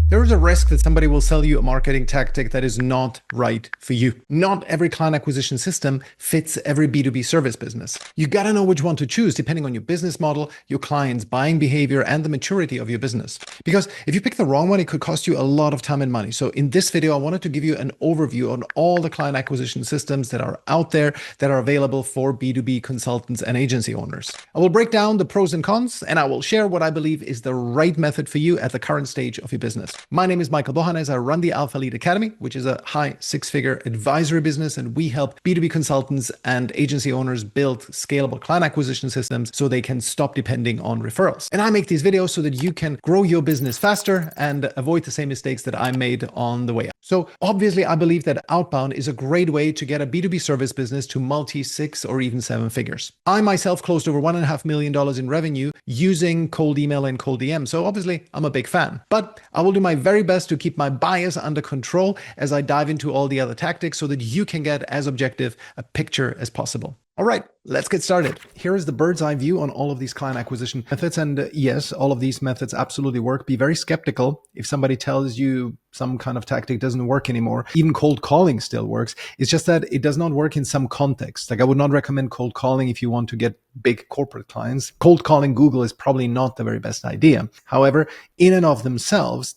There is a risk that somebody will sell you a marketing tactic that is not right for you. Not every client acquisition system fits every B2B service business. You gotta know which one to choose depending on your business model, your client's buying behavior, and the maturity of your business. Because if you pick the wrong one, it could cost you a lot of time and money. So in this video, I wanted to give you an overview on all the client acquisition systems that are out there that are available for B2B consultants and agency owners. I will break down the pros and cons, and I will share what I believe is the right method for you at the current stage of your business. My name is Michael Bohannes. I run the Alpha Lead Academy, which is a high six-figure advisory business, and we help B2B consultants and agency owners build scalable client acquisition systems so they can stop depending on referrals. And I make these videos so that you can grow your business faster and avoid the same mistakes that I made on the way up. So obviously, I believe that outbound is a great way to get a B2B service business to multi-six or even seven figures. I myself closed over $1.5 million in revenue using cold email and cold DM. So obviously, I'm a big fan, but I will do my very best to keep my bias under control as I dive into all the other tactics so that you can get as objective a picture as possible. All right, let's get started. Here is the bird's eye view on all of these client acquisition methods. And yes, all of these methods absolutely work. Be very skeptical if somebody tells you some kind of tactic doesn't work anymore. Even cold calling still works. It's just that it does not work in some context. Like I would not recommend cold calling if you want to get big corporate clients. Cold calling Google is probably not the very best idea. However, in and of themselves,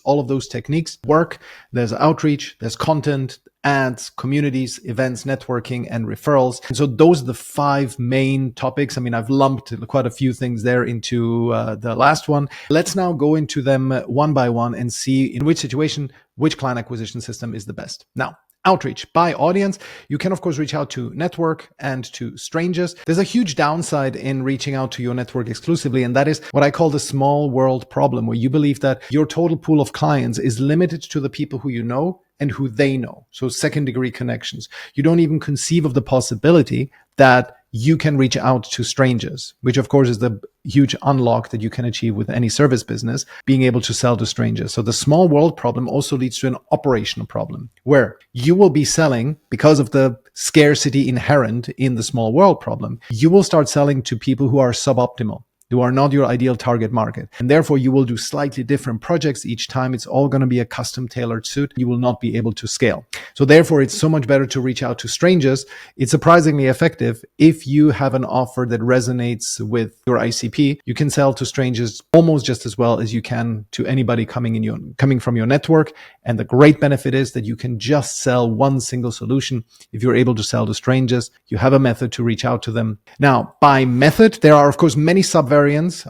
all of those techniques work. There's outreach, there's content, ads, communities, events, networking, and referrals. And so those are the five main topics. I mean, I've lumped quite a few things there into the last one. Let's now go into them one by one and see in which situation, which client acquisition system is the best. Now, outreach by audience. You can, of course, reach out to network and to strangers. There's a huge downside in reaching out to your network exclusively, and that is what I call the small world problem, where you believe that your total pool of clients is limited to the people who you know and who they know. So second degree connections. You don't even conceive of the possibility that you can reach out to strangers, which of course is the huge unlock that you can achieve with any service business, being able to sell to strangers. So the small world problem also leads to an operational problem where you will be selling, because of the scarcity inherent in the small world problem, you will start selling to people who are suboptimal, who are not your ideal target market. And therefore, you will do slightly different projects each time. It's all going to be a custom tailored suit. You will not be able to scale. So therefore, it's so much better to reach out to strangers. It's surprisingly effective. If you have an offer that resonates with your ICP, you can sell to strangers almost just as well as you can to anybody coming from your network. And the great benefit is that you can just sell one single solution. If you're able to sell to strangers, you have a method to reach out to them. Now, by method, there are, of course, many subvariants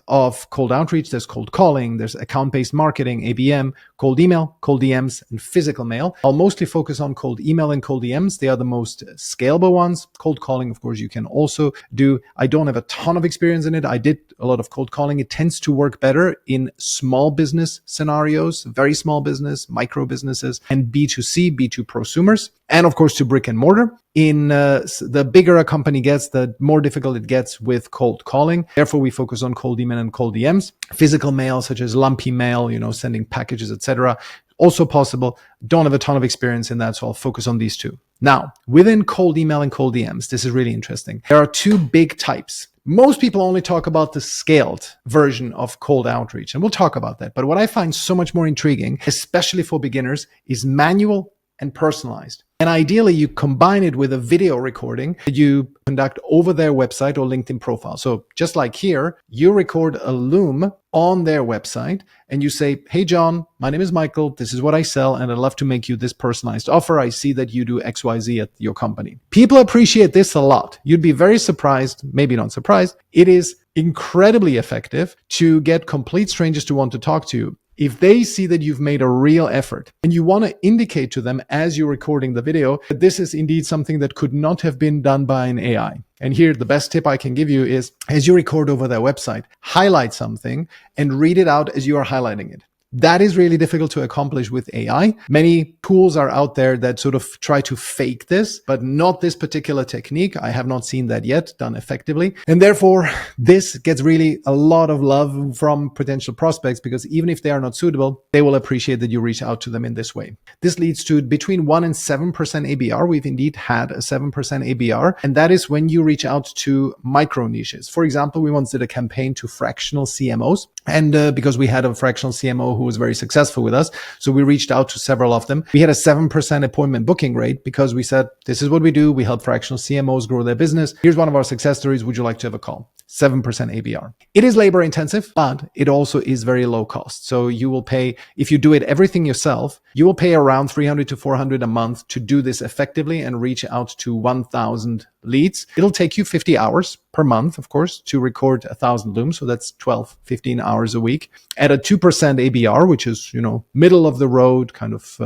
of cold outreach. There's cold calling, there's account-based marketing, ABM, cold email, cold DMs, and physical mail. I'll mostly focus on cold email and cold DMs. They are the most scalable ones. Cold calling, of course, you can also do. I don't have a ton of experience in it. I did a lot of cold calling. It tends to work better in small business scenarios, very small business, micro businesses, and B2C, B2 prosumers, and of course to brick and mortar. In the bigger a company gets, the more difficult it gets with cold calling. Therefore, we focus on cold email and cold DMs. Physical mail, such as lumpy mail, sending packages, etc., also possible. Don't have a ton of experience in that, so I'll focus on these two. Now, within cold email and cold DMs, this is really interesting. There are two big types. Most people only talk about the scaled version of cold outreach, and we'll talk about that. But what I find so much more intriguing, especially for beginners, is manual and personalized. And ideally, you combine it with a video recording that you conduct over their website or LinkedIn profile. So just like here, you record a Loom on their website and you say, "Hey, John, my name is Michael. This is what I sell, and I'd love to make you this personalized offer. I see that you do XYZ at your company." People appreciate this a lot. You'd be very surprised, maybe not surprised. It is incredibly effective to get complete strangers to want to talk to you. If they see that you've made a real effort and you want to indicate to them as you're recording the video that this is indeed something that could not have been done by an AI. And here, the best tip I can give you is, as you record over their website, highlight something and read it out as you are highlighting it. That is really difficult to accomplish with AI. Many tools are out there that sort of try to fake this, but not this particular technique. I have not seen that yet done effectively. And therefore, this gets really a lot of love from potential prospects, because even if they are not suitable, they will appreciate that you reach out to them in this way. This leads to between 1 and 7% ABR. We've indeed had a 7% ABR. And that is when you reach out to micro niches. For example, we once did a campaign to fractional CMOs. And because we had a fractional CMO who was very successful with us. So we reached out to several of them. We had a 7% appointment booking rate because we said, this is what we do. We help fractional CMOs grow their business. Here's one of our success stories. Would you like to have a call? 7% ABR. It is labor intensive, but it also is very low cost. So you will pay, if you do it everything yourself, you will pay around $300 to $400 a month to do this effectively and reach out to 1,000 leads. It'll take you 50 hours per month, of course, to record 1,000 looms. So that's 12, 15 hours a week at a 2% ABR, which is, middle of the road kind of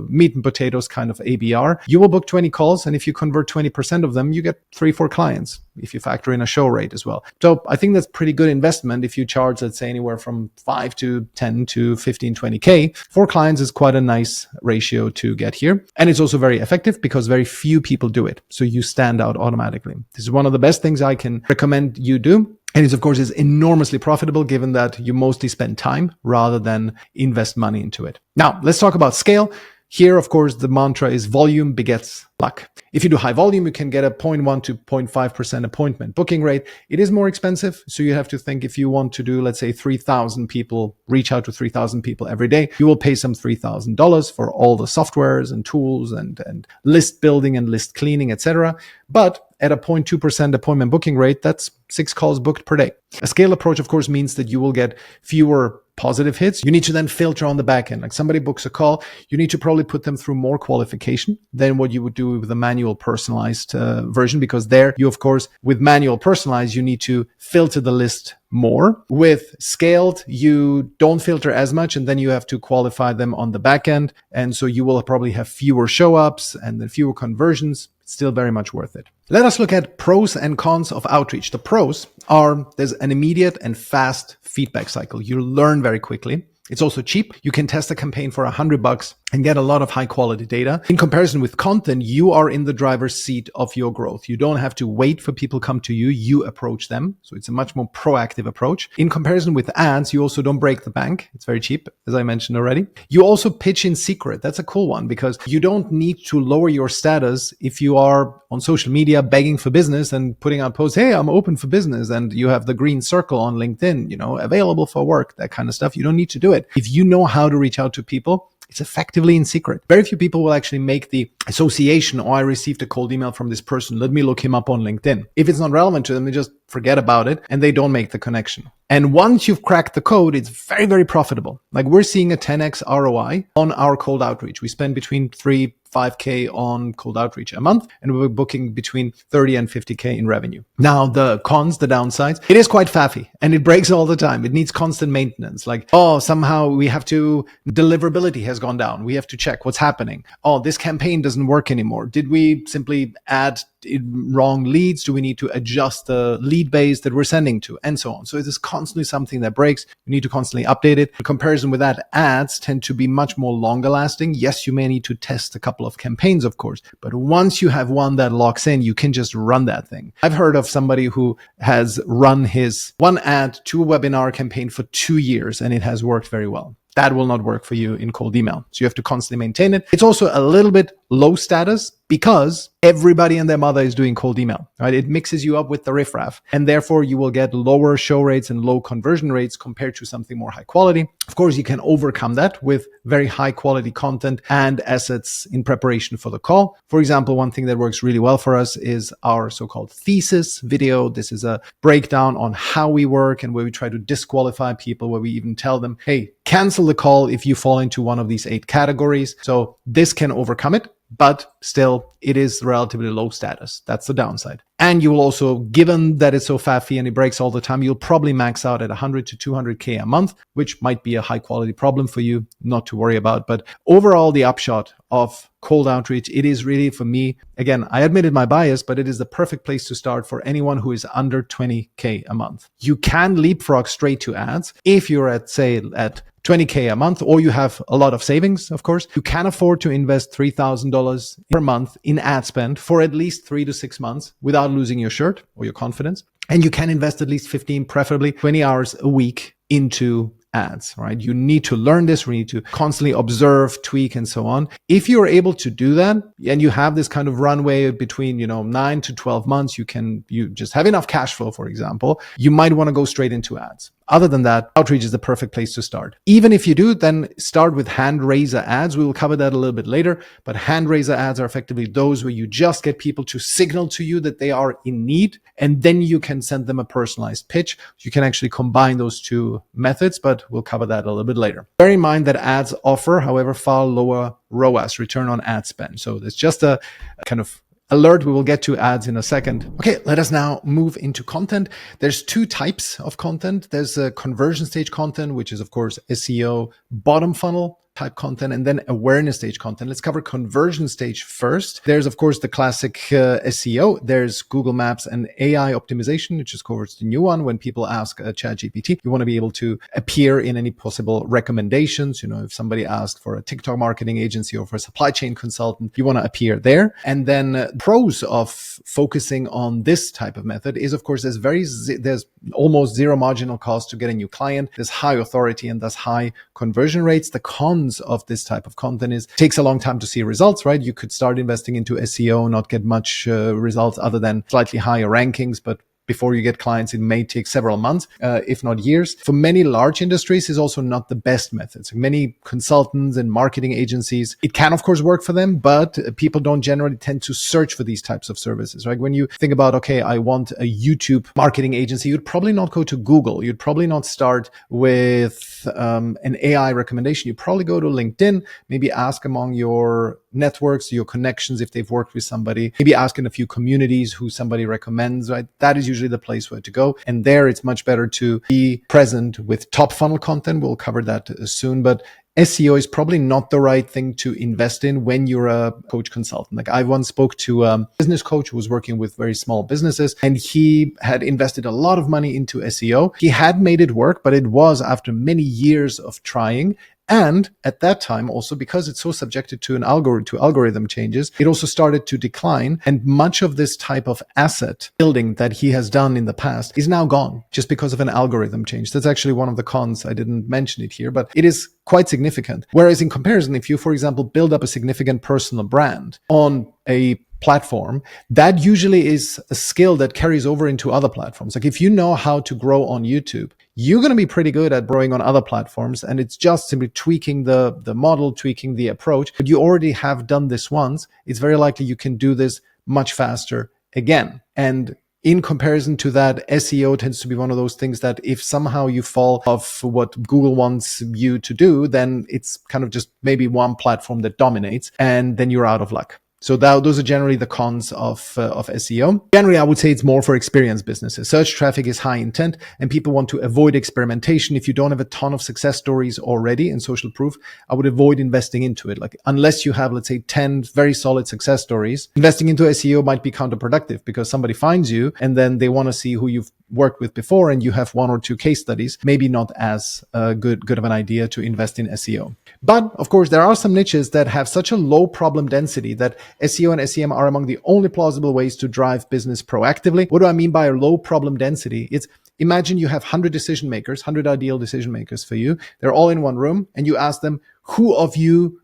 meat and potatoes kind of ABR. You will book 20 calls. And if you convert 20% of them, you get 3-4 clients if you factor in a show rate as well. So I think that's pretty good investment. If you charge, let's say anywhere from 5 to 10 to 15, 20K, 4 clients is quite a nice ratio to get here. And it's also very effective because very few people do it. So you stand out automatically. This is one of the best things I can recommend you do. And it's, of course, is enormously profitable given that you mostly spend time rather than invest money into it. Now, let's talk about scale. Here, of course, the mantra is volume begets luck. If you do high volume, you can get a 0.1 to 0.5% appointment booking rate. It is more expensive. So you have to think if you want to do, let's say 3,000 people, reach out to 3,000 people every day, you will pay some $3,000 for all the softwares and tools and list building and list cleaning, etc. But at a 0.2% appointment booking rate, that's 6 calls booked per day. A scale approach, of course, means that you will get fewer positive hits. You need to then filter on the back end. Like somebody books a call, you need to probably put them through more qualification than what you would do with the manual personalized version, because there you, of course, with manual personalized, you need to filter the list more. With scaled, you don't filter as much, and then you have to qualify them on the back end. And so you will probably have fewer show ups and then fewer conversions. Still very much worth it. Let us look at pros and cons of outreach. The pros are there's an immediate and fast feedback cycle. You learn very quickly. It's also cheap. You can test a campaign for $100 and get a lot of high quality data. In comparison with content, you are in the driver's seat of your growth. You don't have to wait for people to come to you. You approach them. So it's a much more proactive approach. In comparison with ads, you also don't break the bank. It's very cheap, as I mentioned already. You also pitch in secret. That's a cool one because you don't need to lower your status if you are on social media begging for business and putting out posts, hey, I'm open for business. And you have the green circle on LinkedIn, available for work, that kind of stuff. You don't need to do it. If you know how to reach out to people, it's effectively in secret. Very few people will actually make the association, I received a cold email from this person. Let me look him up on LinkedIn. If it's not relevant to them, they just forget about it and they don't make the connection. And once you've cracked the code, it's very, very profitable. Like we're seeing a 10x ROI on our cold outreach. We spend between 5K on cold outreach a month, and we're booking between 30 and 50K in revenue. Now, the cons, the downsides, it is quite faffy and it breaks all the time. It needs constant maintenance. Like, somehow deliverability has gone down. We have to check what's happening. This campaign doesn't work anymore. Did we simply add wrong leads? Do we need to adjust the lead base that we're sending to, and so on? So it is constantly something that breaks. You need to constantly update it. In comparison with that, ads tend to be much more longer lasting. Yes, you may need to test a couple of campaigns, of course, but once you have one that locks in, you can just run that thing. I've heard of somebody who has run his one ad to a webinar campaign for 2 years, and it has worked very well. That will not work for you in cold email. So you have to constantly maintain it. It's also a little bit low status because everybody and their mother is doing cold email, right? It mixes you up with the riffraff, and therefore you will get lower show rates and low conversion rates compared to something more high quality. Of course, you can overcome that with very high quality content and assets in preparation for the call. For example, one thing that works really well for us is our so-called thesis video. This is a breakdown on how we work and where we try to disqualify people, where we even tell them, hey, cancel the call if you fall into one of these 8 categories. So this can overcome it, but still it is relatively low status. That's the downside. And you will also, given that it's so faffy and it breaks all the time, you'll probably max out at 100 to 200K a month, which might be a high quality problem for you, not to worry about. But overall, the upshot of cold outreach, it is really, for me, again, I admitted my bias, but it is the perfect place to start for anyone who is under 20K a month. You can leapfrog straight to ads if you're at 20K a month, or you have a lot of savings, of course. You can afford to invest $3,000 per month in ad spend for at least 3 to 6 months without losing your shirt or your confidence. And you can invest at least 15, preferably 20 hours a week into ads, right? You need to learn this. We need to constantly observe, tweak, and so on. If you're able to do that and you have this kind of runway between, 9 to 12 months, you just have enough cash flow, for example, you might want to go straight into ads. Other than that, Outreach is the perfect place to start. Even if you do, then start with hand raiser ads. We will cover that a little bit later, but hand raiser ads are effectively those where you just get people to signal to you that they are in need, and then you can send them a personalized pitch. You can actually combine those two methods, but we'll cover that a little bit later. Bear in mind that ads offer, however, far lower ROAS, return on ad spend. So there's just a kind of alert. We will get to ads in a second. Okay, let us now move into content. There's two types of content. There's a conversion stage content, which is of course SEO bottom funnel type content, and then awareness stage content. Let's cover conversion stage first. There's of course the classic SEO. There's Google Maps and AI optimization, which is of course the new one. When people ask ChatGPT, you want to be able to appear in any possible recommendations. You know, if somebody asks for a TikTok marketing agency or for a supply chain consultant, you want to appear there. And then pros of focusing on this type of method is of course there's almost zero marginal cost to get a new client. There's high authority and thus high conversion rates. The cons of this type of content is it takes a long time to see results, right? You could start investing into SEO, not get much results other than slightly higher rankings, but before you get clients, it may take several months, if not years. For many large industries, is also not the best method. So many consultants and marketing agencies, it can of course work for them, but people don't generally tend to search for these types of services, right? When you think about, okay, I want a YouTube marketing agency, you'd probably not go to Google. You'd probably not start with an AI recommendation. You'd probably go to LinkedIn, maybe ask among your networks, your connections, if they've worked with somebody, maybe ask in a few communities who somebody recommends, right? That is usually the place where to go. And there it's much better to be present with top funnel content. We'll cover that soon, but SEO is probably not the right thing to invest in when you're a coach consultant. Like I once spoke to a business coach who was working with very small businesses, and he had invested a lot of money into SEO. He had made it work, but it was after many years of trying. And at that time, also because it's so subjected to algorithm changes, it also started to decline. And much of this type of asset building that he has done in the past is now gone just because of an algorithm change. That's actually one of the cons. I didn't mention it here, but it is quite significant. Whereas in comparison, if you, for example, build up a significant personal brand on a platform, that usually is a skill that carries over into other platforms. Like if you know how to grow on YouTube, you're going to be pretty good at growing on other platforms. And it's just simply tweaking the model, tweaking the approach. But you already have done this once. It's very likely you can do this much faster again. And in comparison to that, SEO tends to be one of those things that if somehow you fall off what Google wants you to do, then it's kind of just maybe one platform that dominates, and then you're out of luck. So those are generally the cons of SEO. Generally, I would say it's more for experienced businesses. Search traffic is high intent and people want to avoid experimentation. If you don't have a ton of success stories already and social proof, I would avoid investing into it. Like unless you have, let's say, 10 very solid success stories, investing into SEO might be counterproductive because somebody finds you and then they want to see who you've worked with before and you have one or two case studies, maybe not as good of an idea to invest in SEO. But of course, there are some niches that have such a low problem density that SEO and SEM are among the only plausible ways to drive business proactively. What do I mean by a low problem density? It's imagine you have 100 decision makers, 100 ideal decision makers for you. They're all in one room and you ask them, who of you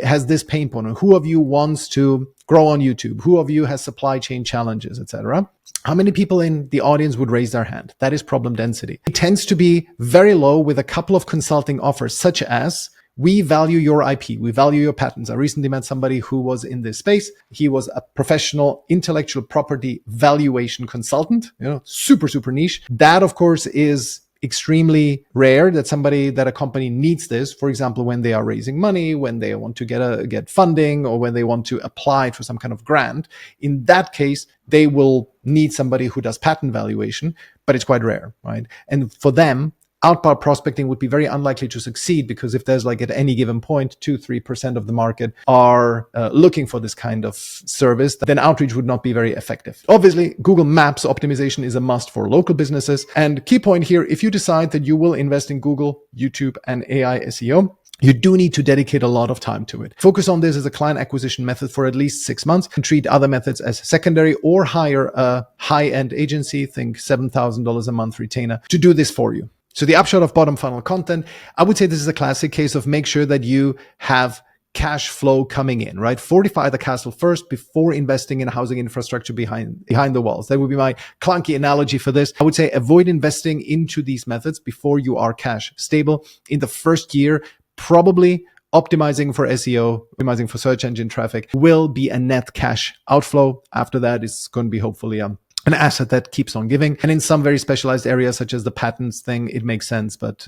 has this pain point, or who of you wants to grow on YouTube? Who of you has supply chain challenges, etc.? How many people in the audience would raise their hand? That is problem density. It tends to be very low with a couple of consulting offers, such as, we value your IP. We value your patents. I recently met somebody who was in this space. He was a professional intellectual property valuation consultant, super, super niche. That, of course, is extremely rare that a company needs this, for example, when they are raising money, when they want to get funding, or when they want to apply for some kind of grant. In that case, they will need somebody who does patent valuation, but it's quite rare, right? And for them, outbound prospecting would be very unlikely to succeed because if there's like at any given point, 2-3% of the market are looking for this kind of service, then outreach would not be very effective. Obviously, Google Maps optimization is a must for local businesses. And key point here, if you decide that you will invest in Google, YouTube, and AI SEO, you do need to dedicate a lot of time to it. Focus on this as a client acquisition method for at least 6 months and treat other methods as secondary, or hire a high-end agency, think $7,000 a month retainer, to do this for you. So the upshot of bottom funnel content, I would say this is a classic case of make sure that you have cash flow coming in, right? Fortify the castle first before investing in housing infrastructure behind the walls. That would be my clunky analogy for this. I would say avoid investing into these methods before you are cash stable. In the first year, probably optimizing for SEO, optimizing for search engine traffic will be a net cash outflow. After that, it's going to be hopefully an asset that keeps on giving. And in some very specialized areas, such as the patents thing, it makes sense, but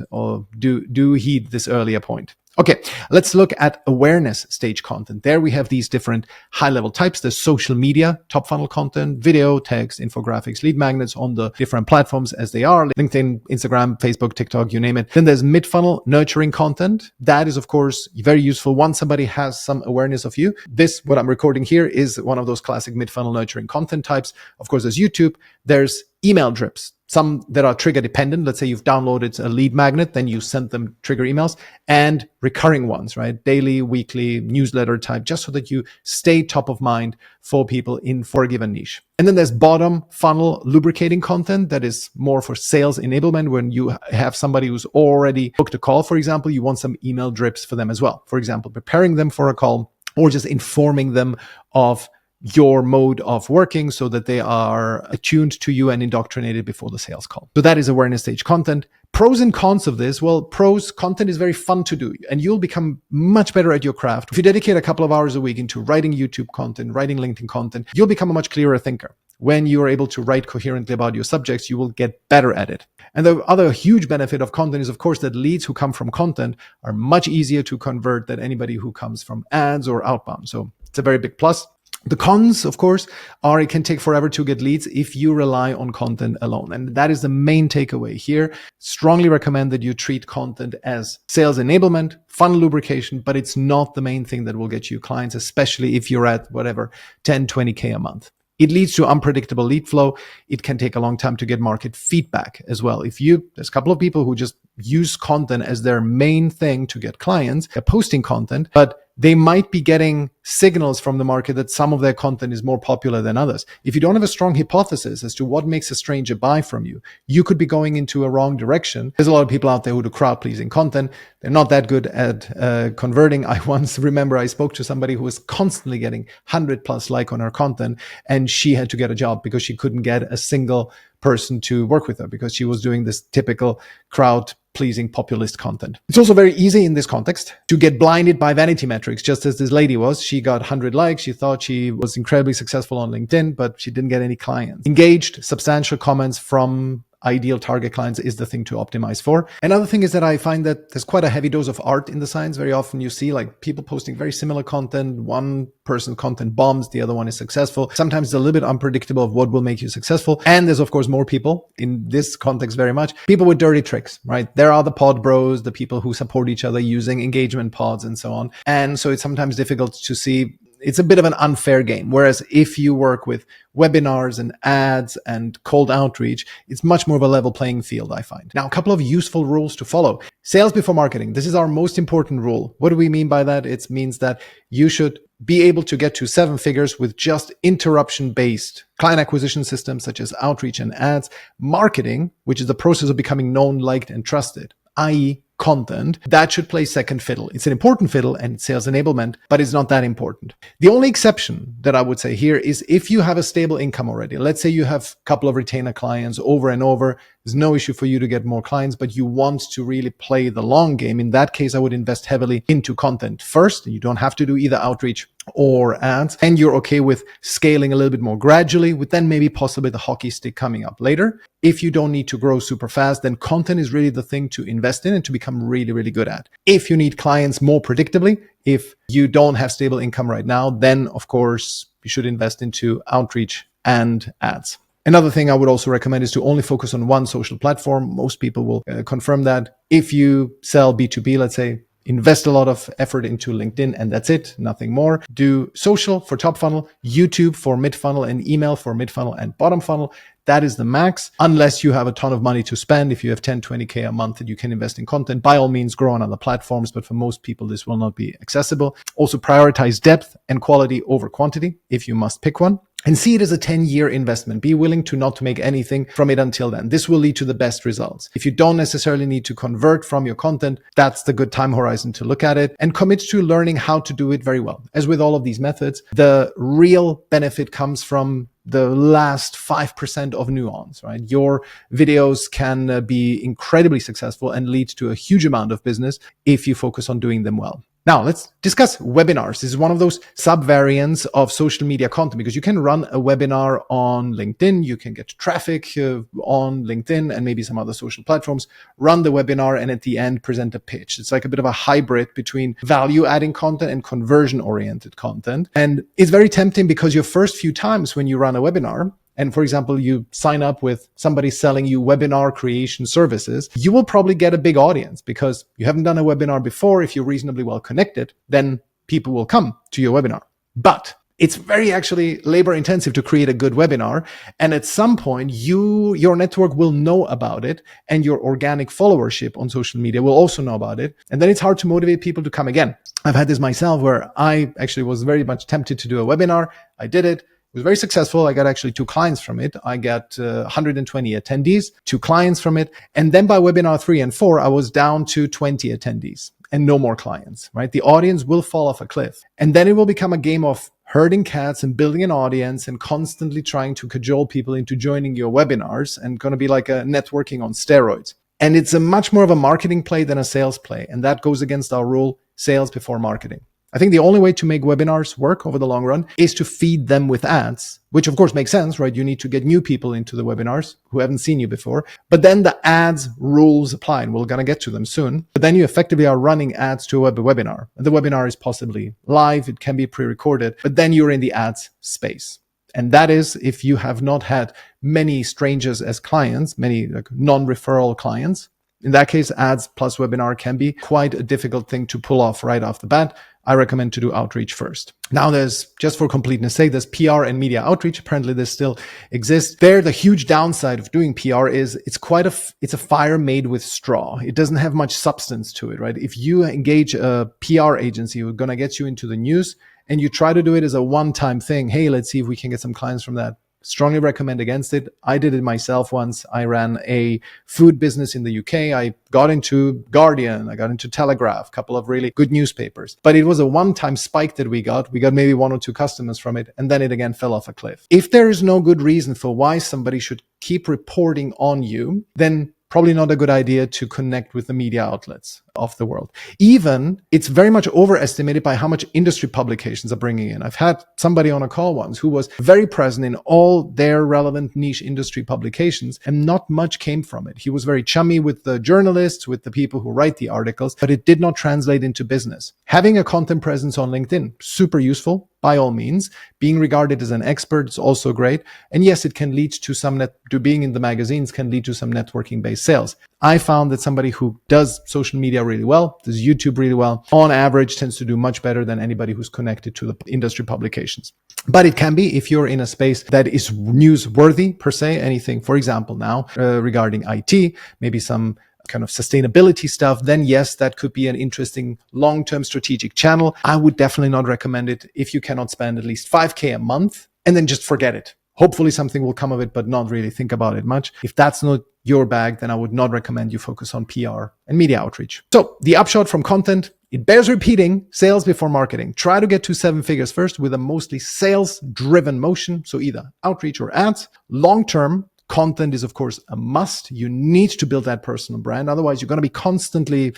do heed this earlier point. Okay, let's look at awareness stage content. There we have these different high-level types. There's social media, top funnel content, video, text, infographics, lead magnets on the different platforms as they are, LinkedIn, Instagram, Facebook, TikTok, you name it. Then there's mid-funnel nurturing content. That is, of course, very useful once somebody has some awareness of you. This, what I'm recording here, is one of those classic mid-funnel nurturing content types. Of course, there's YouTube. There's email drips. Some that are trigger dependent. Let's say you've downloaded a lead magnet, then you send them trigger emails, and recurring ones, right? Daily, weekly, newsletter type, just so that you stay top of mind for people for a given niche. And then there's bottom funnel lubricating content that is more for sales enablement. When you have somebody who's already booked a call, for example, you want some email drips for them as well. For example, preparing them for a call or just informing them of your mode of working so that they are attuned to you and indoctrinated before the sales call. So that is awareness stage content. Pros and cons of this. Well, pros, content is very fun to do and you'll become much better at your craft. If you dedicate a couple of hours a week into writing YouTube content, writing LinkedIn content, you'll become a much clearer thinker. When you are able to write coherently about your subjects, you will get better at it. And the other huge benefit of content is, of course, that leads who come from content are much easier to convert than anybody who comes from ads or outbound. So it's a very big plus. The cons, of course, are it can take forever to get leads if you rely on content alone. And that is the main takeaway here. Strongly recommend that you treat content as sales enablement, funnel lubrication, but it's not the main thing that will get you clients, especially if you're at whatever, 10, 20K a month. It leads to unpredictable lead flow. It can take a long time to get market feedback as well. There's a couple of people who just use content as their main thing to get clients. They're posting content, but they might be getting signals from the market that some of their content is more popular than others. If you don't have a strong hypothesis as to what makes a stranger buy from you, you could be going into a wrong direction. There's a lot of people out there who do crowd-pleasing content. They're not that good at converting. I once remember I spoke to somebody who was constantly getting 100 plus like on her content, and she had to get a job because she couldn't get a single person to work with her because she was doing this typical crowd-pleasing populist content. It's also very easy in this context to get blinded by vanity metrics, just as this lady was. She got 100 likes. She thought she was incredibly successful on LinkedIn, but she didn't get any clients. Engaged, substantial comments from ideal target clients is the thing to optimize for. Another thing is that I find that there's quite a heavy dose of art in the science. Very often you see like people posting very similar content. One person's content bombs, the other one is successful. Sometimes it's a little bit unpredictable of what will make you successful. And there's of course more people in this context very much. People with dirty tricks, right? There are the pod bros, the people who support each other using engagement pods and so on. And so it's sometimes difficult to see. It's a bit of an unfair game. Whereas if you work with webinars and ads and cold outreach, it's much more of a level playing field, I find. Now, a couple of useful rules to follow. Sales before marketing. This is our most important rule. What do we mean by that? It means that you should be able to get to 7 figures with just interruption-based client acquisition systems such as outreach and ads. Marketing, which is the process of becoming known, liked, and trusted, i.e., content, that should play second fiddle. It's an important fiddle and it's sales enablement, but it's not that important. The only exception that I would say here is if you have a stable income already. Let's say you have a couple of retainer clients over and over. There's no issue for you to get more clients, but you want to really play the long game. In that case, I would invest heavily into content first. You don't have to do either outreach or ads, and you're okay with scaling a little bit more gradually, with then maybe possibly the hockey stick coming up later. If you don't need to grow super fast, then content is really the thing to invest in and to become really, really good at. If you need clients more predictably, if you don't have stable income right now, then of course you should invest into outreach and ads. Another thing I would also recommend is to only focus on one social platform. Most people will confirm that. If you sell B2B, let's say, invest a lot of effort into LinkedIn and that's it, nothing more. Do social for top funnel, YouTube for mid funnel, and email for mid funnel and bottom funnel. That is the max, unless you have a ton of money to spend. If you have 10, 20K a month that you can invest in content, by all means, grow on other platforms. But for most people, this will not be accessible. Also prioritize depth and quality over quantity if you must pick one. and see it as a 10-year investment. Be willing to not to make anything from it until then. This will lead to the best results. If you don't necessarily need to convert from your content, that's the good time horizon to look at it, and commit to learning how to do it very well. As with all of these methods, the real benefit comes from the last 5% of nuance, right? Your videos can be incredibly successful and lead to a huge amount of business if you focus on doing them well. Now, let's discuss webinars. This is one of those sub-variants of social media content, because you can run a webinar on LinkedIn, you can get traffic on LinkedIn and maybe some other social platforms, run the webinar, and at the end present a pitch. It's like a bit of a hybrid between value-adding content and conversion-oriented content. And it's very tempting because your first few times when you run a webinar, and for example, you sign up with somebody selling you webinar creation services, you will probably get a big audience because you haven't done a webinar before. If you're reasonably well connected, then people will come to your webinar. But it's very actually labor intensive to create a good webinar. And at some point, your network will know about it, and your organic followership on social media will also know about it. And then it's hard to motivate people to come again. I've had this myself where I actually was very much tempted to do a webinar. I did it. It was very successful. I got actually 2 clients from it. I got 120 attendees, 2 clients from it. And then by webinar 3 and 4, I was down to 20 attendees and no more clients, right? The audience will fall off a cliff. And then it will become a game of herding cats and building an audience and constantly trying to cajole people into joining your webinars, and going to be like a networking on steroids. And it's a much more of a marketing play than a sales play. And that goes against our rule, sales before marketing. I think the only way to make webinars work over the long run is to feed them with ads, which of course makes sense, right? You need to get new people into the webinars who haven't seen you before. But then the ads rules apply, and we're going to get to them soon. But then you effectively are running ads to a webinar. And the webinar is possibly live. It can be pre-recorded, but then you're in the ads space. And that is if you have not had many strangers as clients, many like non-referral clients. In that case, ads plus webinar can be quite a difficult thing to pull off right off the bat. I recommend to do outreach first. Now there's, just for completeness sake, there's PR and media outreach. Apparently this still exists. There, the huge downside of doing PR is it's a fire made with straw. It doesn't have much substance to it, right? If you engage a PR agency who's going to get you into the news and you try to do it as a one-time thing, hey, let's see if we can get some clients from that. Strongly recommend against it. I did it myself once. I ran a food business in the UK. I got into Guardian. I got into Telegraph, a couple of really good newspapers. But it was a one-time spike that we got. We got maybe 1 or 2 customers from it, and then it again fell off a cliff. If there is no good reason for why somebody should keep reporting on you, then probably not a good idea to connect with the media outlets of the world. Even, it's very much overestimated by how much industry publications are bringing in. I've had somebody on a call once who was very present in all their relevant niche industry publications, and not much came from it. He was very chummy with the journalists, with the people who write the articles, but it did not translate into business. Having a content presence on LinkedIn, super useful. By all means, being regarded as an expert is also great. And yes, it can lead to being in the magazines can lead to some networking-based sales. I found that somebody who does social media really well, does YouTube really well, on average tends to do much better than anybody who's connected to the industry publications. But it can be, if you're in a space that is newsworthy per se, anything, for example, now regarding IT, maybe some kind of sustainability stuff, then yes, that could be an interesting long-term strategic channel. I would definitely not recommend it if you cannot spend at least 5K a month and then just forget it. Hopefully something will come of it, but not really think about it much. If that's not your bag, then I would not recommend you focus on PR and media outreach. So the upshot from content, it bears repeating, sales before marketing. Try to get to 7 figures first with a mostly sales-driven motion. So either outreach or ads. Long-term, content is, of course, a must. You need to build that personal brand. Otherwise, you're going to be constantly,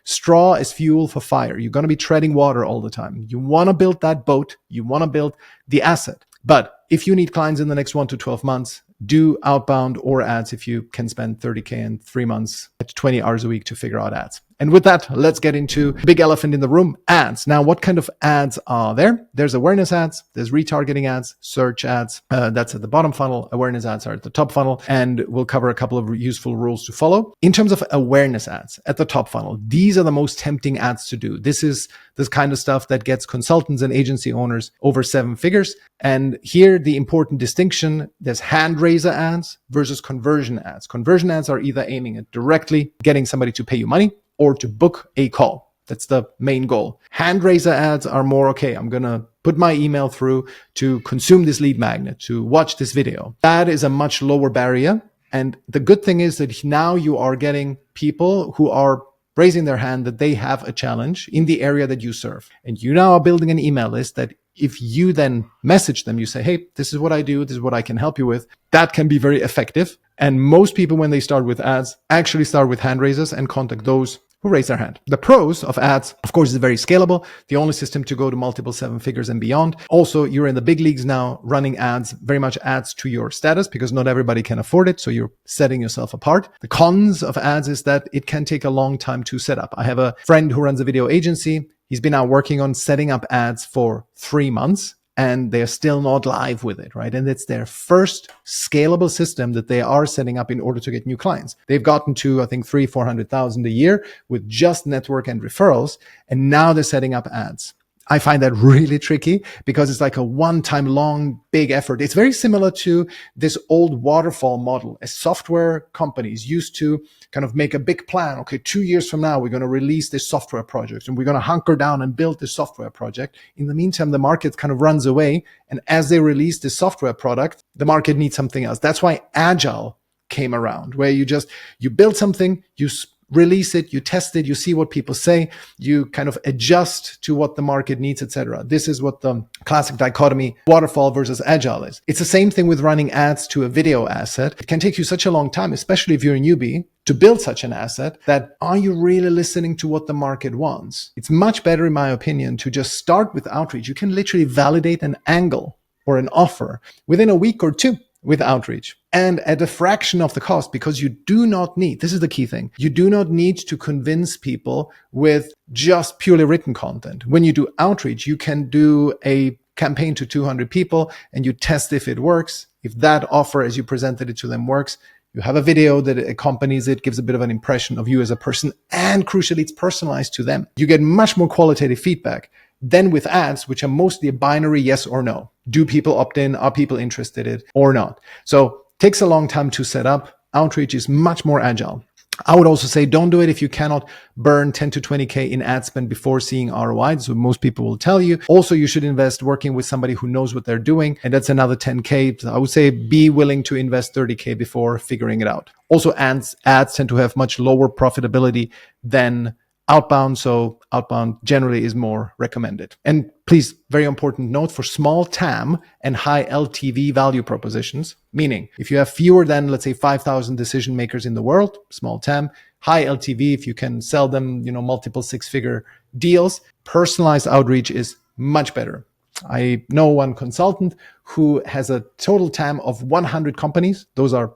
straw as fuel for fire. You're going to be treading water all the time. You want to build that boat. You want to build the asset. But if you need clients in the next 1 to 12 months, do outbound or ads if you can spend 30K in 3 months at 20 hours a week to figure out ads. And with that, let's get into the big elephant in the room, ads. Now, what kind of ads are there? There's awareness ads, there's retargeting ads, search ads. That's at the bottom funnel. Awareness ads are at the top funnel. And we'll cover a couple of useful rules to follow. In terms of awareness ads at the top funnel, these are the most tempting ads to do. This is this kind of stuff that gets consultants and agency owners over 7 figures. And here, the important distinction, there's hand raiser ads versus conversion ads. Conversion ads are either aiming at directly getting somebody to pay you money or to book a call. That's the main goal. Hand raiser ads are more, okay, I'm going to put my email through, to consume this lead magnet, to watch this video. That is a much lower barrier. And the good thing is that now you are getting people who are raising their hand that they have a challenge in the area that you serve. And you now are building an email list that if you then message them, you say, hey, this is what I do, this is what I can help you with, that can be very effective. And most people, when they start with ads, actually start with hand raisers and contact those who raise their hand. The pros of ads, of course, is very scalable. The only system to go to multiple 7 figures and beyond. Also, you're in the big leagues now. Running ads very much adds to your status because not everybody can afford it. So you're setting yourself apart. The cons of ads is that it can take a long time to set up. I have a friend who runs a video agency. He's been out working on setting up ads for 3 months. And they're still not live with it, right? And it's their first scalable system that they are setting up in order to get new clients. They've gotten to, I think, 300,000-400,000 a year with just network and referrals. And now they're setting up ads. I find that really tricky because it's like a one-time long, big effort. It's very similar to this old waterfall model as software companies used to kind of make a big plan. Okay, 2 years from now, we're going to release this software project and we're going to hunker down and build this software project. In the meantime, the market kind of runs away. And as they release this software product, the market needs something else. That's why Agile came around, where you build something, you release it, you test it, you see what people say, you kind of adjust to what the market needs, etc. This is what the classic dichotomy, waterfall versus agile, is. It's the same thing with running ads to a video asset. It can take you such a long time, especially if you're a newbie, to build such an asset, that are you really listening to what the market wants? It's much better, in my opinion, to just start with outreach. You can literally validate an angle or an offer within a week or two with outreach, and at a fraction of the cost, because you do not need, this is the key thing, you do not need to convince people with just purely written content. When you do outreach, you can do a campaign to 200 people and you test if it works. If that offer as you presented it to them works, you have a video that accompanies it, gives a bit of an impression of you as a person, and crucially, it's personalized to them. You get much more qualitative feedback than with ads, which are mostly a binary yes or no. Do people opt in? Are people interested in it or not? So it takes a long time to set up. Outreach is much more agile. I would also say don't do it if you cannot burn 10 to 20K in ad spend before seeing ROI. So most people will tell you. Also, you should invest working with somebody who knows what they're doing. And that's another 10K. So I would say be willing to invest 30K before figuring it out. Also, ads tend to have much lower profitability than outbound. So outbound generally is more recommended. And please, very important note for small TAM and high LTV value propositions, meaning if you have fewer than, let's say, 5,000 decision makers in the world, small TAM, high LTV, if you can sell them, multiple 6-figure deals, personalized outreach is much better. I know one consultant who has a total TAM of 100 companies. Those are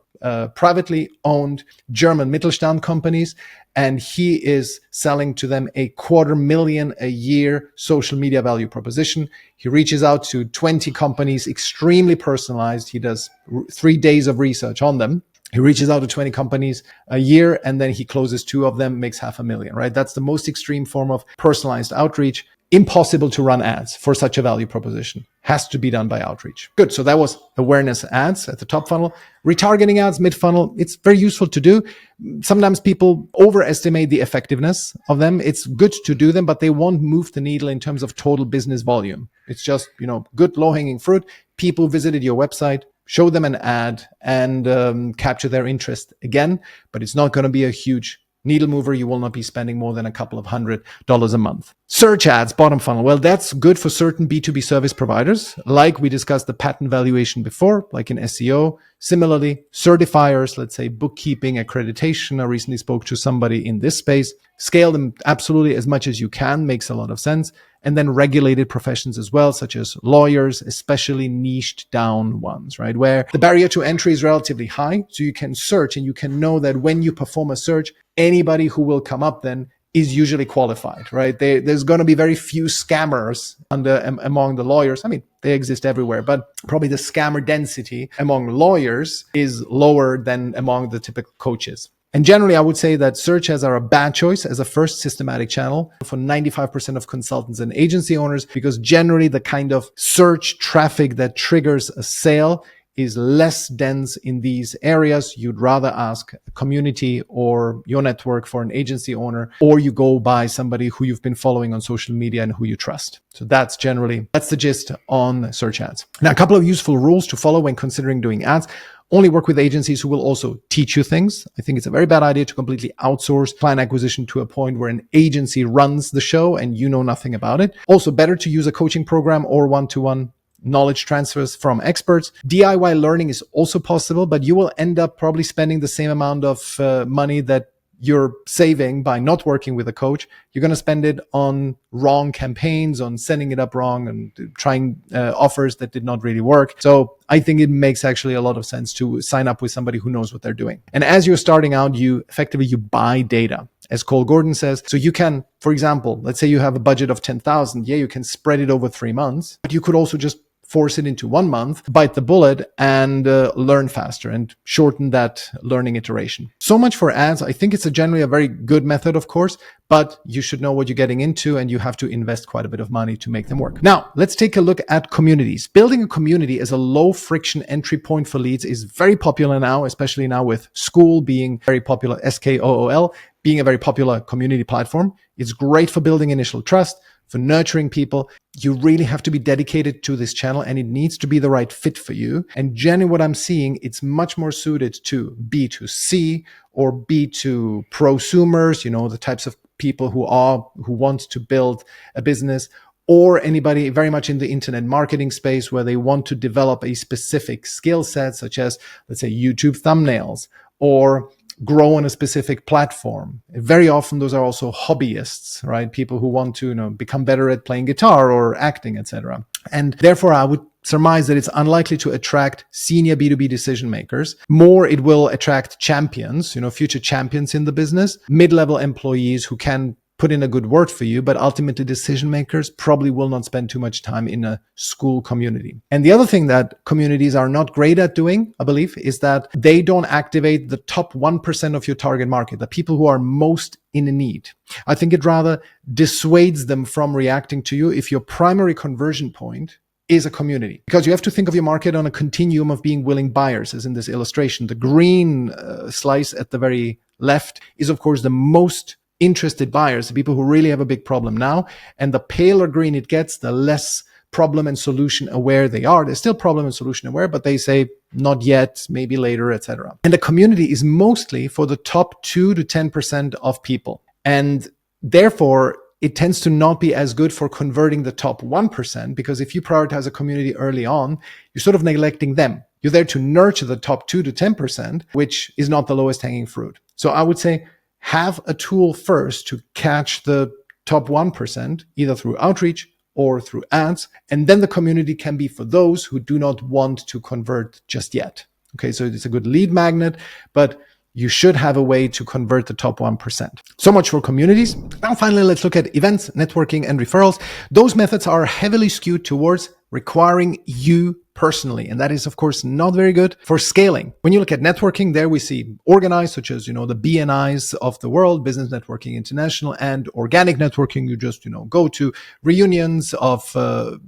privately owned German Mittelstand companies. And he is selling to them a $250,000 a year social media value proposition. He reaches out to 20 companies, extremely personalized. He does 3 days of research on them. He reaches out to 20 companies a year, and then he closes 2 of them, makes $500,000, right? That's the most extreme form of personalized outreach. Impossible to run ads for such a value proposition. Has to be done by outreach. Good. So that was awareness ads at the top funnel. Retargeting ads mid funnel. It's very useful to do. Sometimes people overestimate the effectiveness of them. It's good to do them, but they won't move the needle in terms of total business volume. It's just, good low hanging fruit. People visited your website, show them an ad, and capture their interest again. But it's not going to be a huge needle mover. You will not be spending more than a couple of $100 a month. Search ads, bottom funnel. Well, that's good for certain B2B service providers. Like we discussed the patent valuation before, like in SEO. Similarly, certifiers, let's say bookkeeping, accreditation. I recently spoke to somebody in this space. Scale them absolutely as much as you can. Makes a lot of sense. And then regulated professions as well, such as lawyers, especially niched down ones, right? Where the barrier to entry is relatively high. So you can search and you can know that when you perform a search, anybody who will come up then is usually qualified, right? There's going to be very few scammers among the lawyers. I mean, they exist everywhere, but probably the scammer density among lawyers is lower than among the typical coaches. And generally, I would say that search ads are a bad choice as a first systematic channel for 95% of consultants and agency owners, because generally the kind of search traffic that triggers a sale is less dense in these areas, you'd rather ask a community or your network for an agency owner, or you go by somebody who you've been following on social media and who you trust. So that's the gist on search ads. Now, a couple of useful rules to follow when considering doing ads. Only work with agencies who will also teach you things. I think it's a very bad idea to completely outsource client acquisition to a point where an agency runs the show and you know nothing about it. Also, better to use a coaching program or one-to-one knowledge transfers from experts. DIY learning is also possible, but you will end up probably spending the same amount of money that you're saving by not working with a coach. You're going to spend it on wrong campaigns, on setting it up wrong and trying offers that did not really work. So I think it makes actually a lot of sense to sign up with somebody who knows what they're doing. And as you're starting out, you buy data, as Cole Gordon says. So you can, for example, let's say you have a budget of 10,000. Yeah, you can spread it over 3 months, but you could also just force it into 1 month, bite the bullet, and learn faster and shorten that learning iteration. So much for ads. I think it's generally a very good method, of course, but you should know what you're getting into and you have to invest quite a bit of money to make them work. Now, let's take a look at communities. Building a community as a low friction entry point for leads is very popular now, especially now with Skool being very popular, Skool being a very popular community platform. It's great for building initial trust, for nurturing people. You really have to be dedicated to this channel and it needs to be the right fit for you. And generally what I'm seeing, it's much more suited to B2C or B2 prosumers, the types of people who want to build a business, or anybody very much in the internet marketing space where they want to develop a specific skill set, such as, let's say, YouTube thumbnails or grow on a specific platform. Very often those are also hobbyists, right? People who want to become better at playing guitar or acting, etc. And therefore I would surmise that it's unlikely to attract senior B2B decision makers. More, it will attract champions, future champions in the business, mid-level employees who can put in a good word for you, but ultimately decision makers probably will not spend too much time in a Skool community. And the other thing that communities are not great at doing, I believe, is that they don't activate the top 1% of your target market, the people who are most in need. I think it rather dissuades them from reacting to you if your primary conversion point is a community, because you have to think of your market on a continuum of being willing buyers, as in this illustration. The green slice at the very left is, of course, the most interested buyers, the people who really have a big problem now. And the paler green it gets, the less problem and solution aware they are. They're still problem and solution aware, but they say not yet, maybe later, etc. And the community is mostly for the top 2 to 10% of people. And therefore, it tends to not be as good for converting the top 1%, because if you prioritize a community early on, you're sort of neglecting them. You're there to nurture the top 2 to 10%, which is not the lowest hanging fruit. So I would say, have a tool first to catch the top 1%, either through outreach or through ads. And then the community can be for those who do not want to convert just yet. Okay, so it's a good lead magnet, but you should have a way to convert the top 1%. So much for communities. Now, finally, let's look at events, networking, and referrals. Those methods are heavily skewed towards requiring you personally. And that is, of course, not very good for scaling. When you look at networking, there we see organized, such as, the BNIs of the world, Business Networking International, and organic networking. You just, go to reunions of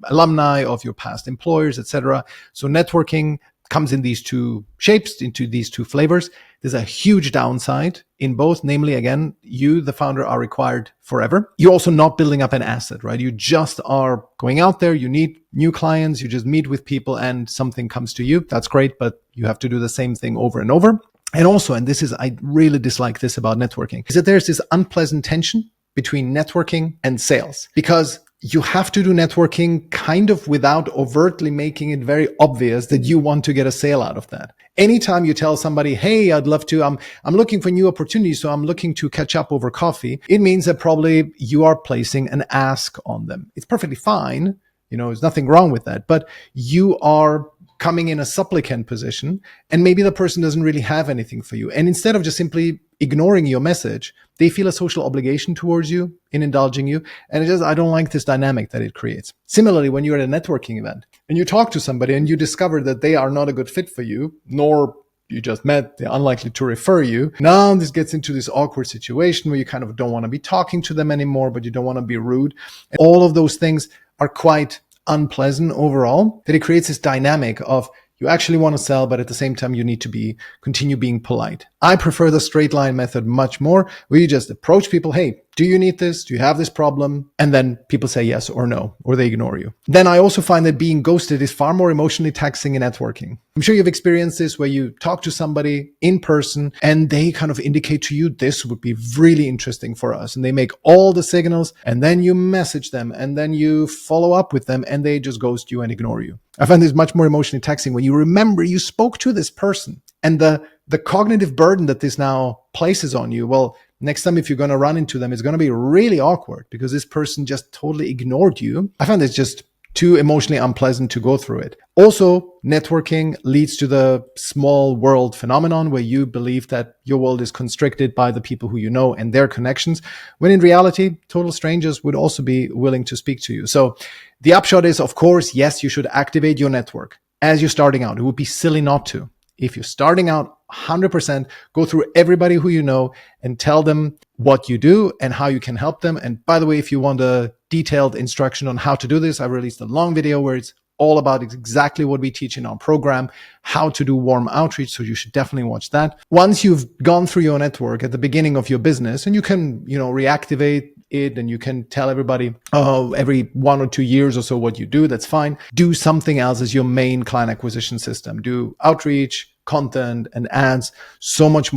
alumni of your past employers, etc. So networking comes in these two shapes, into these two flavors. There's a huge downside in both, namely, again, you, the founder, are required forever. You're also not building up an asset, right? You just are going out there. You need new clients. You just meet with people and something comes to you. That's great, but you have to do the same thing over and over. And also, and I really dislike this about networking, is that there's this unpleasant tension between networking and sales, because you have to do networking kind of without overtly making it very obvious that you want to get a sale out of that. Anytime you tell somebody, hey, I'd love to, I'm looking for new opportunities, so I'm looking to catch up over coffee, it means that probably you are placing an ask on them. It's perfectly fine. There's nothing wrong with that, but you are coming in a supplicant position and maybe the person doesn't really have anything for you. And instead of just simply ignoring your message, they feel a social obligation towards you in indulging you. And I don't like this dynamic that it creates. Similarly, when you're at a networking event and you talk to somebody and you discover that they are not a good fit for you, nor you just met, they're unlikely to refer you. Now this gets into this awkward situation where you kind of don't want to be talking to them anymore, but you don't want to be rude. And all of those things are quite unpleasant overall, that it creates this dynamic of You actually want to sell, but at the same time, you need to continue being polite. I prefer the straight line method much more, where you just approach people. Hey, do you need this? Do you have this problem? And then people say yes or no, or they ignore you. Then I also find that being ghosted is far more emotionally taxing in networking. I'm sure you've experienced this, where you talk to somebody in person and they kind of indicate to you, this would be really interesting for us. And they make all the signals, and then you message them, and then you follow up with them, and they just ghost you and ignore you. I find this much more emotionally taxing when you remember you spoke to this person, and the cognitive burden that this now places on you. Well, next time, if you're going to run into them, it's going to be really awkward because this person just totally ignored you. I find it's just too emotionally unpleasant to go through it. Also, networking leads to the small world phenomenon, where you believe that your world is constricted by the people who you know and their connections, when in reality, total strangers would also be willing to speak to you. So the upshot is, of course, yes, you should activate your network as you're starting out. It would be silly not to. If you're starting out, 100% go through everybody who you know and tell them what you do and how you can help them. And by the way, if you want a detailed instruction on how to do this, I released a long video where it's all about exactly what we teach in our program, how to do warm outreach. So you should definitely watch that. Once you've gone through your network at the beginning of your business, and you can, reactivate it, and you can tell everybody every 1 or 2 years or so what you do, that's fine. Do something else as your main client acquisition system. Do outreach, content, and ads. So much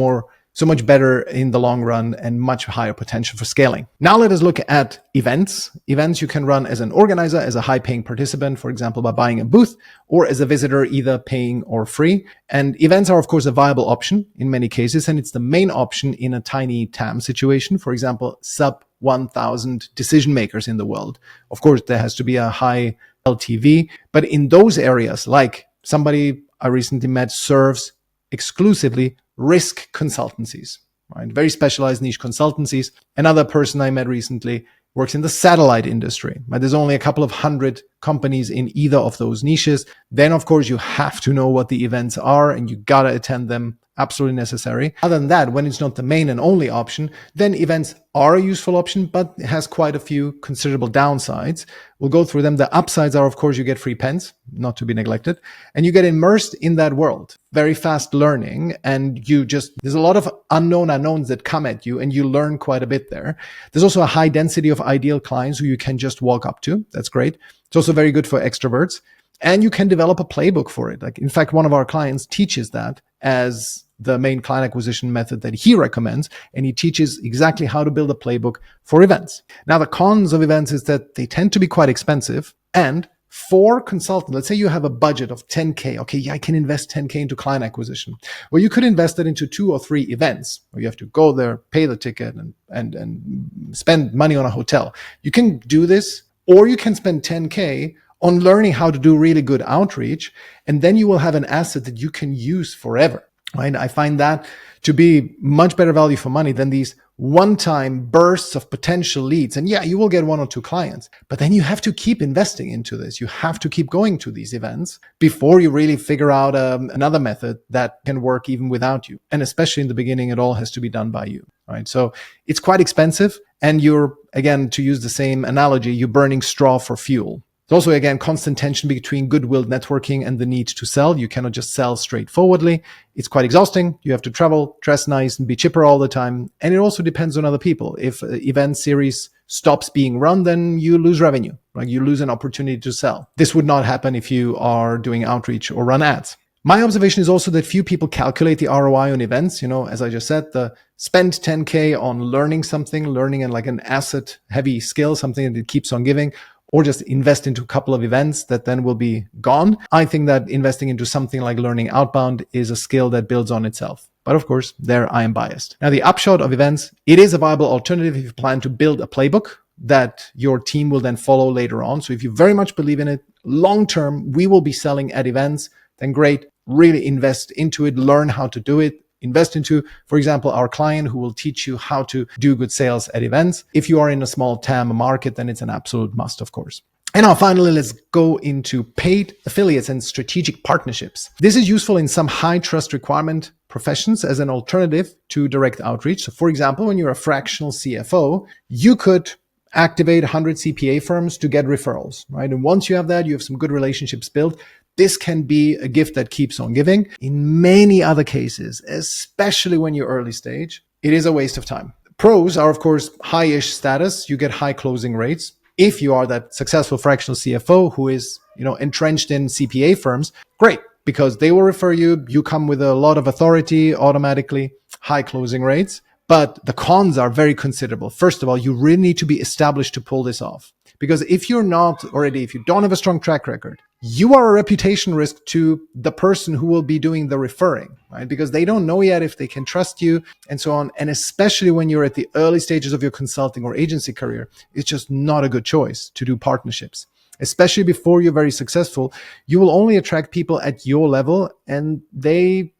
better in the long run, and much higher potential for scaling. Now let us look at events. Events you can run as an organizer, as a high-paying participant, for example, by buying a booth, or as a visitor, either paying or free. And events are, of course, a viable option in many cases, and it's the main option in a tiny TAM situation. For example, sub 1,000 decision makers in the world. Of course, there has to be a high LTV, but in those areas, like somebody I recently met serves exclusively risk consultancies, right? Very specialized niche consultancies. Another person I met recently works in the satellite industry, right? There's only a couple of 100 companies in either of those niches. Then, of course, you have to know what the events are, and you got to attend them. Absolutely necessary. Other than that, when it's not the main and only option, then events are a useful option, but it has quite a few considerable downsides. We'll go through them. The upsides are, of course, you get free pens, not to be neglected, and you get immersed in that world. Very fast learning, and there's a lot of unknowns that come at you, and you learn quite a bit there. There's also a high density of ideal clients who you can just walk up to. That's great. It's also very good for extroverts. And you can develop a playbook for it. Like, in fact, one of our clients teaches that as the main client acquisition method that he recommends, and he teaches exactly how to build a playbook for events. Now, the cons of events is that they tend to be quite expensive, and for consultants, let's say you have a budget of 10K. Okay, yeah, I can invest 10K into client acquisition. Well, you could invest it into 2 or 3 events where you have to go there, pay the ticket, and spend money on a hotel. You can do this, or you can spend 10K on learning how to do really good outreach, and then you will have an asset that you can use forever. Right? I find that to be much better value for money than these one-time bursts of potential leads. And yeah, you will get 1 or 2 clients, but then you have to keep investing into this. You have to keep going to these events before you really figure out another method that can work even without you. And especially in the beginning, it all has to be done by you. Right? So it's quite expensive. And you're, again, to use the same analogy, you're burning straw for fuel. There's also, again, constant tension between goodwill networking and the need to sell. You cannot just sell straightforwardly. It's quite exhausting. You have to travel, dress nice, and be chipper all the time. And it also depends on other people. If an event series stops being run, then you lose revenue, right? You lose an opportunity to sell. This would not happen if you are doing outreach or run ads. My observation is also that few people calculate the ROI on events. As I just said, the spend 10K on learning something, learning in like an asset heavy skill, something that it keeps on giving, or just invest into a couple of events that then will be gone. I think that investing into something like learning outbound is a skill that builds on itself. But of course, there I am biased. Now, the upshot of events, it is a viable alternative if you plan to build a playbook that your team will then follow later on. So if you very much believe in it, long term, we will be selling at events, then great, really invest into it, learn how to do it. Invest into, for example, our client who will teach you how to do good sales at events. If you are in a small TAM market, then it's an absolute must, of course. And now finally, let's go into paid affiliates and strategic partnerships. This is useful in some high trust requirement professions as an alternative to direct outreach. So for example, when you're a fractional CFO, you could activate 100 CPA firms to get referrals, right? And once you have that, you have some good relationships built. this can be a gift that keeps on giving. In many other cases, especially when you're early stage, it is a waste of time. Pros are, of course, high-ish status. You get high closing rates. If you are that successful fractional CFO who is, entrenched in CPA firms, great, because they will refer you. You come with a lot of authority automatically, high closing rates. But the cons are very considerable. First of all, you really need to be established to pull this off. Because if you don't have a strong track record, you are a reputation risk to the person who will be doing the referring, right? Because they don't know yet if they can trust you and so on. And especially when you're at the early stages of your consulting or agency career, it's just not a good choice to do partnerships. Especially before you're very successful, you will only attract people at your level, and they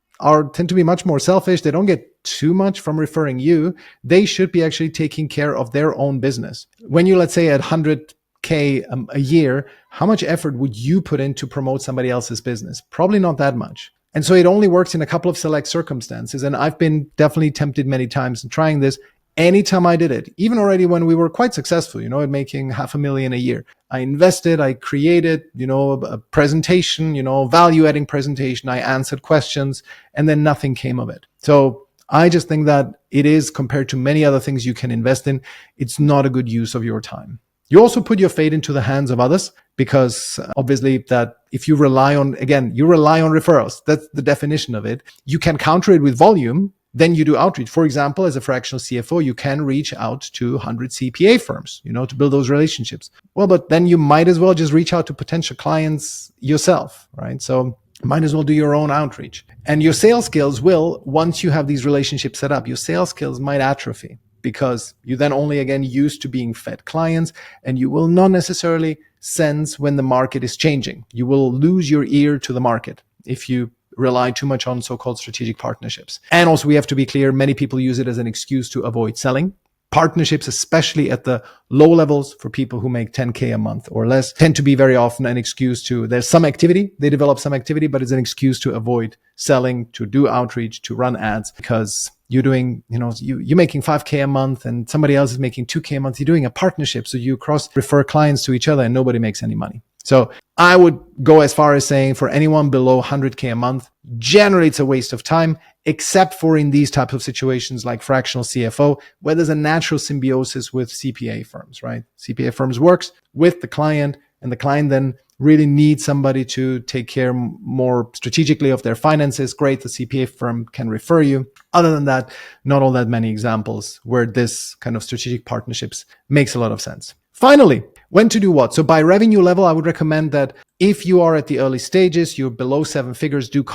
tend to be much more selfish. They don't get too much from referring you. They should be actually taking care of their own business. When you, let's say, at 100K a year, how much effort would you put in to promote somebody else's business? Probably not that much. And so it only works in a couple of select circumstances. And I've been definitely tempted many times in trying this. Anytime I did it, even already when we were quite successful, at making $500,000 a year, I invested, I created, a presentation, value adding presentation. I answered questions, and then nothing came of it. So I just think that it is, compared to many other things you can invest in, it's not a good use of your time. You also put your fate into the hands of others, because obviously that if you rely on referrals, that's the definition of it. You can counter it with volume. Then you do outreach. For example, as a fractional CFO, you can reach out to 100 CPA firms, to build those relationships. Well, but then you might as well just reach out to potential clients yourself, right? So might as well do your own outreach. And your sales skills will, once you have these relationships set up, your sales skills might atrophy, because you then only again used to being fed clients, and you will not necessarily sense when the market is changing. You will lose your ear to the market if you rely too much on so-called strategic partnerships. And also, we have to be clear, many people use it as an excuse to avoid selling. Partnerships, especially at the low levels for people who make 10K a month or less, tend to be very often an excuse to, there's some activity, they develop some activity, but it's an excuse to avoid selling, to do outreach, to run ads, because you're doing, you're making 5K a month and somebody else is making 2K a month. You're doing a partnership. So you refer clients to each other and nobody makes any money. So I would go as far as saying for anyone below 100K a month, generally it's a waste of time, except for in these types of situations like fractional CFO, where there's a natural symbiosis with CPA firms, right? CPA firms works with the client, and the client then really needs somebody to take care more strategically of their finances. Great, the CPA firm can refer you. Other than that, not all that many examples where this kind of strategic partnerships makes a lot of sense. Finally, when to do what? So by revenue level, I would recommend that if you are at the early stages, you're below 7 figures, do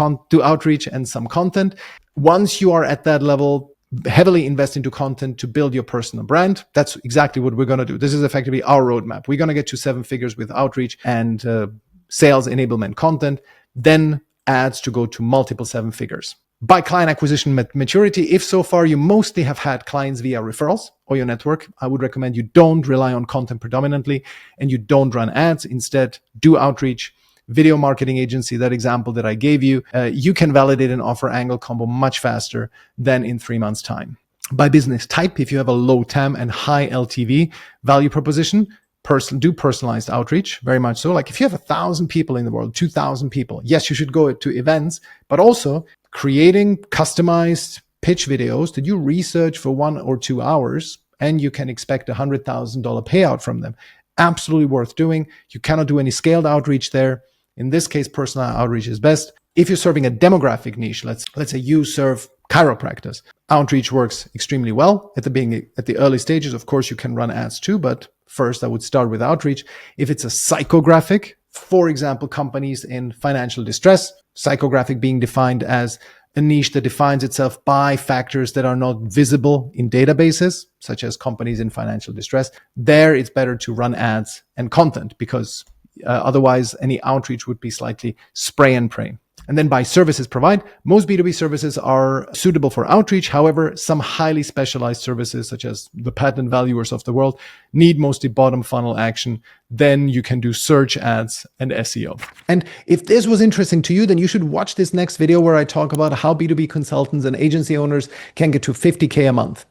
outreach and some content. Once you are at that level, heavily invest into content to build your personal brand. That's exactly what we're going to do. This is effectively our roadmap. We're going to get to 7 figures with outreach and sales enablement content, then ads to go to multiple 7 figures. By client acquisition maturity, if so far you mostly have had clients via referrals or your network, I would recommend you don't rely on content predominantly and you don't run ads. Instead, do outreach. Video marketing agency, that example that I gave you, you can validate an offer angle combo much faster than in 3 months' time. By business type, if you have a low TAM and high LTV value proposition, do personalized outreach, very much so. Like if you have 1,000 people in the world, 2,000 people, yes, you should go to events, but also creating customized pitch videos that you research for 1 or 2 hours, and you can expect $100,000 payout from them. Absolutely worth doing. You cannot do any scaled outreach there. In this case, personal outreach is best. If you're serving a demographic niche, let's say you serve chiropractors, outreach works extremely well at the early stages. Of course, you can run ads too, but first I would start with outreach. If it's a psychographic, for example, companies in financial distress, psychographic being defined as a niche that defines itself by factors that are not visible in databases, such as companies in financial distress, there it's better to run ads and content, because otherwise any outreach would be slightly spray and pray. And then by services provide, most B2B services are suitable for outreach. However, some highly specialized services, such as the patent valuers of the world, need mostly bottom funnel action. Then you can do search ads and SEO. And if this was interesting to you, then you should watch this next video where I talk about how B2B consultants and agency owners can get to 50K a month.